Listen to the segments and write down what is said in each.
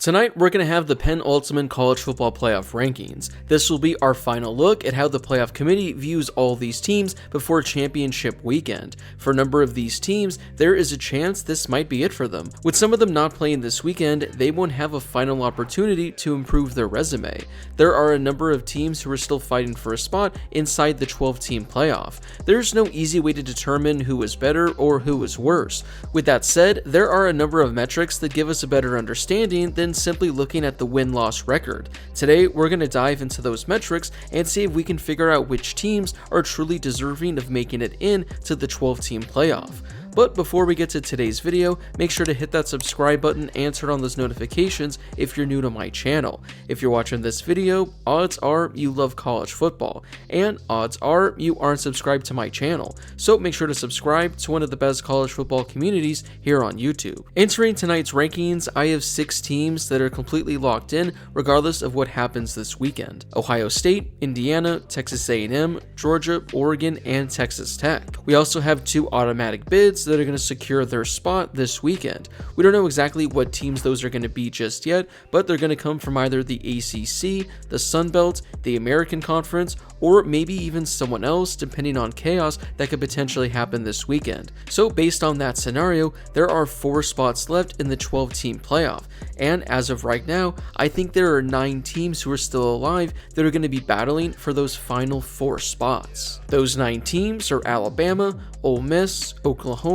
Tonight, we're going to have the penultimate college football playoff rankings. This will be our final look at how the playoff committee views all these teams before championship weekend. For a number of these teams, there is a chance this might be it for them. With some of them not playing this weekend, they won't have a final opportunity to improve their resume. There are a number of teams who are still fighting for a spot inside the 12-team playoff. There's no easy way to determine who is better or who is worse. With that said, there are a number of metrics that give us a better understanding than simply looking at the win-loss record. Today, we're going to dive into those metrics and see if we can figure out which teams are truly deserving of making it in to the 12-team playoff. But before we get to today's video, make sure to hit that subscribe button and turn on those notifications if you're new to my channel. If you're watching this video, odds are you love college football, and odds are you aren't subscribed to my channel, so make sure to subscribe to one of the best college football communities here on YouTube. Entering tonight's rankings, I have 6 teams that are completely locked in regardless of what happens this weekend: Ohio State, Indiana, Texas A&M, Georgia, Oregon, and Texas Tech. We also have 2 automatic bids that are going to secure their spot this weekend. We don't know exactly what teams those are going to be just yet, but they're going to come from either the ACC, the Sun Belt, the American Conference, or maybe even someone else, depending on chaos that could potentially happen this weekend. So based on that scenario, there are 4 spots left in the 12-team playoff, and as of right now, I think there are 9 teams who are still alive that are going to be battling for those final 4 spots. Those 9 teams are Alabama, Ole Miss, Oklahoma,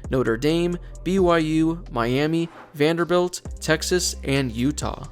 Notre Dame, BYU, Miami, Vanderbilt, Texas, and Utah.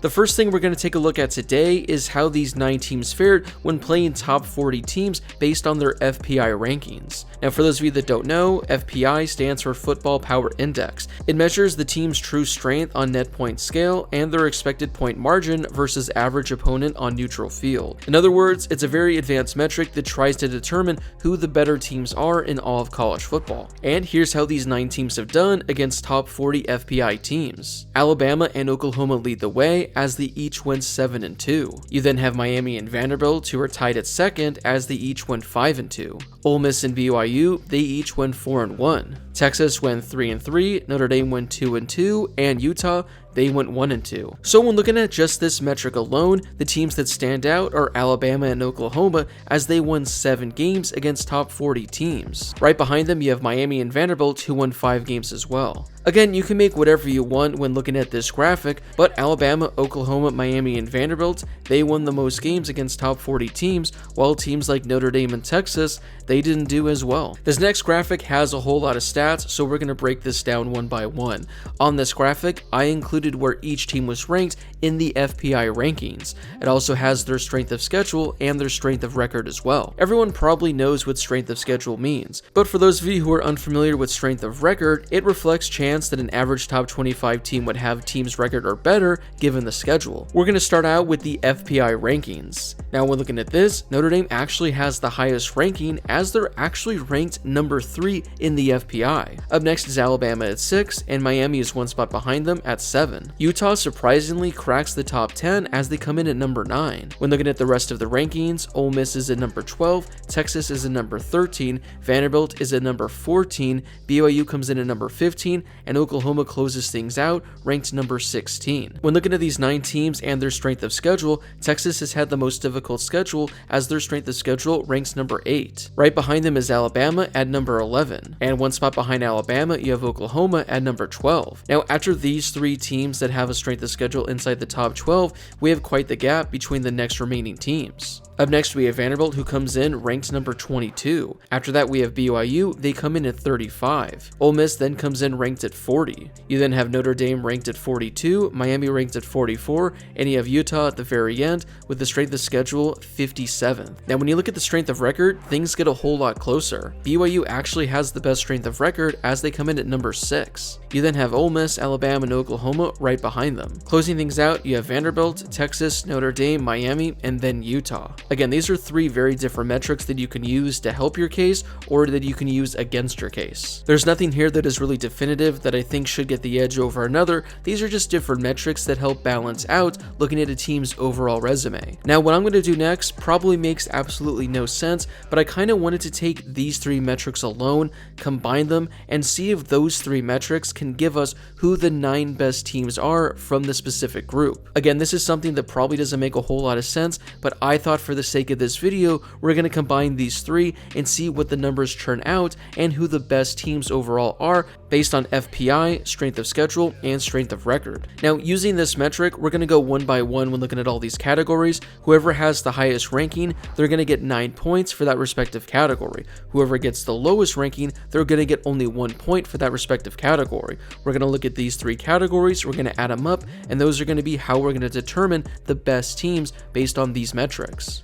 The first thing we're going to take a look at today is how these 9 teams fared when playing top 40 teams based on their FPI rankings. Now, for those of you that don't know, FPI stands for Football Power Index. It measures the team's true strength on net point scale and their expected point margin versus average opponent on neutral field. In other words, it's a very advanced metric that tries to determine who the better teams are in all of college football. And here's how these 9 teams have done against top 40 FPI teams. Alabama and Oklahoma lead the way, as they each went 7-2. You then have Miami and Vanderbilt, who are tied at second, as they each went 5-2. Ole Miss and BYU, they each went 4-1. Texas went 3-3, Notre Dame went 2-2, and Utah, they went 1-2. So when looking at just this metric alone, the teams that stand out are Alabama and Oklahoma, as they won 7 games against top 40 teams. Right behind them, you have Miami and Vanderbilt, who won 5 games as well. Again, you can make whatever you want when looking at this graphic, but Alabama, Oklahoma, Miami, and Vanderbilt, they won the most games against top 40 teams, while teams like Notre Dame and Texas, they didn't do as well. This next graphic has a whole lot of stats, so we're going to break this down one by one. On this graphic, I included where each team was ranked in the FPI rankings. It also has their strength of schedule and their strength of record as well. Everyone probably knows what strength of schedule means, but for those of you who are unfamiliar with strength of record, it reflects chance that an average top 25 team would have team's record or better given the schedule. We're going to start out with the FPI rankings. Now, when looking at this, Notre Dame actually has the highest ranking, as they're actually ranked number 3 in the FPI. Up next is Alabama at 6, and Miami is 1 spot behind them at 7. Utah surprisingly cracks the top 10 as they come in at number 9. When looking at the rest of the rankings, Ole Miss is at number 12, Texas is at number 13, Vanderbilt is at number 14, BYU comes in at number 15, and Oklahoma closes things out, ranked number 16. When looking at these 9 teams and their strength of schedule, Texas has had the most difficult schedule, as their strength of schedule ranks number 8. Right behind them is Alabama at number 11, and 1 spot behind Alabama, you have Oklahoma at number 12. Now, after these 3 teams that have a strength of schedule inside the top 12, we have quite the gap between the next remaining teams. Up next, we have Vanderbilt, who comes in ranked number 22. After that, we have BYU, they come in at 35. Ole Miss then comes in ranked at 40. You then have Notre Dame ranked at 42, Miami ranked at 44, and you have Utah at the very end with the strength of schedule 57th. Now, when you look at the strength of record, things get a whole lot closer. BYU actually has the best strength of record, as they come in at number 6. You then have Ole Miss, Alabama, and Oklahoma right behind them. Closing things out, you have Vanderbilt, Texas, Notre Dame, Miami, and then Utah. Again, these are three very different metrics that you can use to help your case or that you can use against your case. There's nothing here that is really definitive that I think should get the edge over another. These are just different metrics that help balance out looking at a team's overall resume. Now, what I'm going to do next probably makes absolutely no sense, but I kind of wanted to take these three metrics alone, combine them, and see if those three metrics can give us who the 9 best teams are from the specific group. Again, this is something that probably doesn't make a whole lot of sense, but I thought for the sake of this video, we're going to combine these three and see what the numbers turn out and who the best teams overall are based on FPI, strength of schedule, and strength of record. Now, using this metric, we're going to go one by one when looking at all these categories. Whoever has the highest ranking, they're going to get 9 points for that respective category. Whoever gets the lowest ranking, they're going to get only 1 point for that respective category. We're going to look at these three categories, we're going to add them up, and those are going to be how we're going to determine the best teams based on these metrics.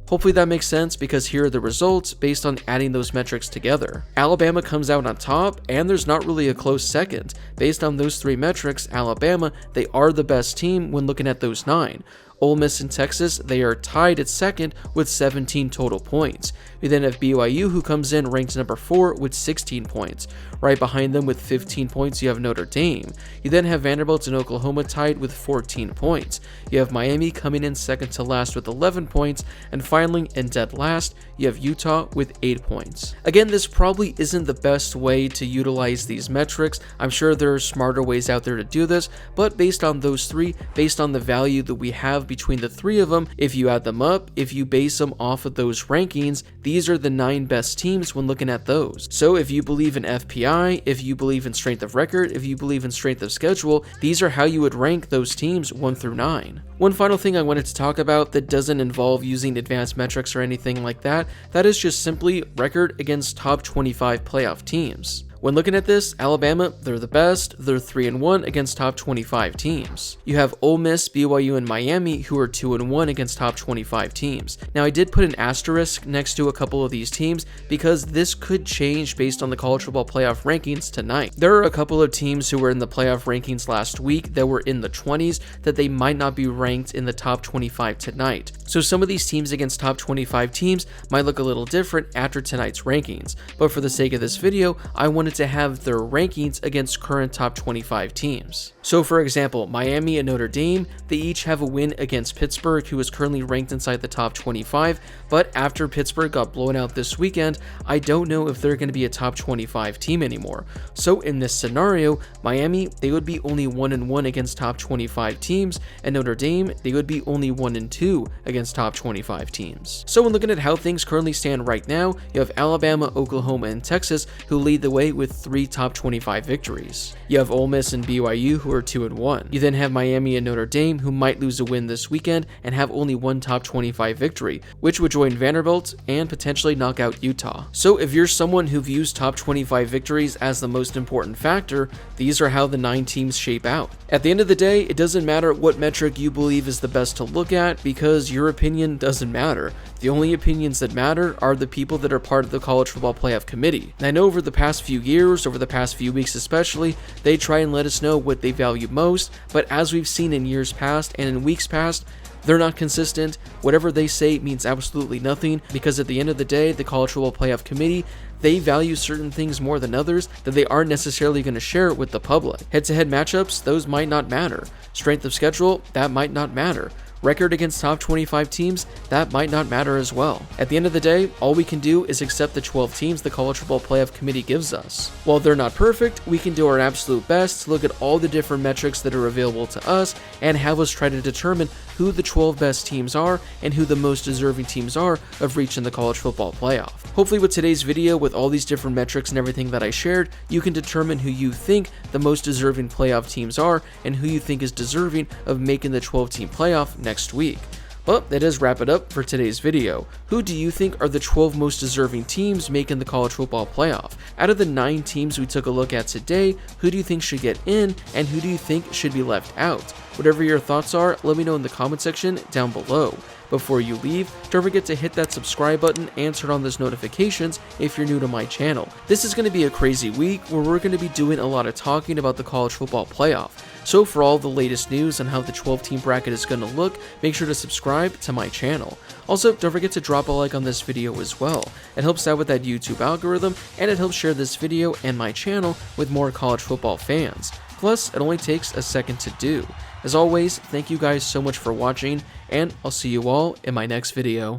Hopefully that makes sense, because here are the results based on adding those metrics together. Alabama comes out on top, and there's not really a close second. Based on those three metrics, Alabama, they are the best team when looking at those 9. Ole Miss and Texas, they are tied at second with 17 total points. We then have BYU, who comes in ranked number 4 with 16 points. Right behind them with 15 points, you have Notre Dame. You then have Vanderbilt and Oklahoma tied with 14 points. You have Miami coming in second to last with 11 points. And finally, in dead last, you have Utah with 8 points. Again, this probably isn't the best way to utilize these metrics. I'm sure there are smarter ways out there to do this, but based on those three, based on the value that we have between the three of them, if you add them up, if you base them off of those rankings, these are the 9 best teams when looking at those. So if you believe in FPI, if you believe in strength of record, if you believe in strength of schedule, these are how you would rank those teams 1 through 9. One final thing I wanted to talk about that doesn't involve using advanced metrics or anything like that, that is just simply record against top 25 playoff teams. When looking at this, Alabama, they're the best, they're 3-1 against top 25 teams. You have Ole Miss, BYU, and Miami, who are 2-1 against top 25 teams. Now, I did put an asterisk next to a couple of these teams because this could change based on the college football playoff rankings tonight. There are a couple of teams who were in the playoff rankings last week that were in the 20s that they might not be ranked in the top 25 tonight. So some of these teams against top 25 teams might look a little different after tonight's rankings. But for the sake of this video, I wanted to have their rankings against current top 25 teams. So for example, Miami and Notre Dame, they each have a win against Pittsburgh, who is currently ranked inside the top 25, but after Pittsburgh got blown out this weekend, I don't know if they're going to be a top 25 team anymore. So in this scenario, Miami, they would be only 1-1 against top 25 teams, and Notre Dame, they would be only 1-2 against top 25 teams. So when looking at how things currently stand right now, you have Alabama, Oklahoma, and Texas, who lead the way with 3 top 25 victories. You have Ole Miss and BYU, who are 2-1. You then have Miami and Notre Dame, who might lose a win this weekend and have only 1 top 25 victory, which would join Vanderbilt and potentially knock out Utah. So if you're someone who views top 25 victories as the most important factor, these are how the 9 teams shape out. At the end of the day, it doesn't matter what metric you believe is the best to look at, because your opinion doesn't matter. The only opinions that matter are the people that are part of the College Football Playoff Committee. And I know over the past few years, over the past few weeks especially, they try and let us know what they value most, but as we've seen in years past and in weeks past, they're not consistent. Whatever they say means absolutely nothing, because at the end of the day, the College Football Playoff Committee, they value certain things more than others that they aren't necessarily going to share with the public. Head-to-head matchups, those might not matter. Strength of schedule, that might not matter. Record against top 25 teams, that might not matter as well. At the end of the day, all we can do is accept the 12 teams the College Football Playoff Committee gives us. While they're not perfect, we can do our absolute best to look at all the different metrics that are available to us and have us try to determine who the 12 best teams are and who the most deserving teams are of reaching the College Football Playoff. Hopefully with today's video, with all these different metrics and everything that I shared, you can determine who you think the most deserving playoff teams are and who you think is deserving of making the 12-team playoff next week. But that does wrap it up for today's video. Who do you think are the 12 most deserving teams making the College Football Playoff? Out of the 9 teams we took a look at today, who do you think should get in and who do you think should be left out? Whatever your thoughts are, let me know in the comment section down below. Before you leave, don't forget to hit that subscribe button and turn on those notifications if you're new to my channel. This is going to be a crazy week where we're going to be doing a lot of talking about the college football playoff. So for all the latest news on how the 12-team bracket is going to look, make sure to subscribe to my channel. Also, don't forget to drop a like on this video as well. It helps out with that YouTube algorithm, and it helps share this video and my channel with more college football fans. Plus, it only takes a second to do. As always, thank you guys so much for watching, and I'll see you all in my next video.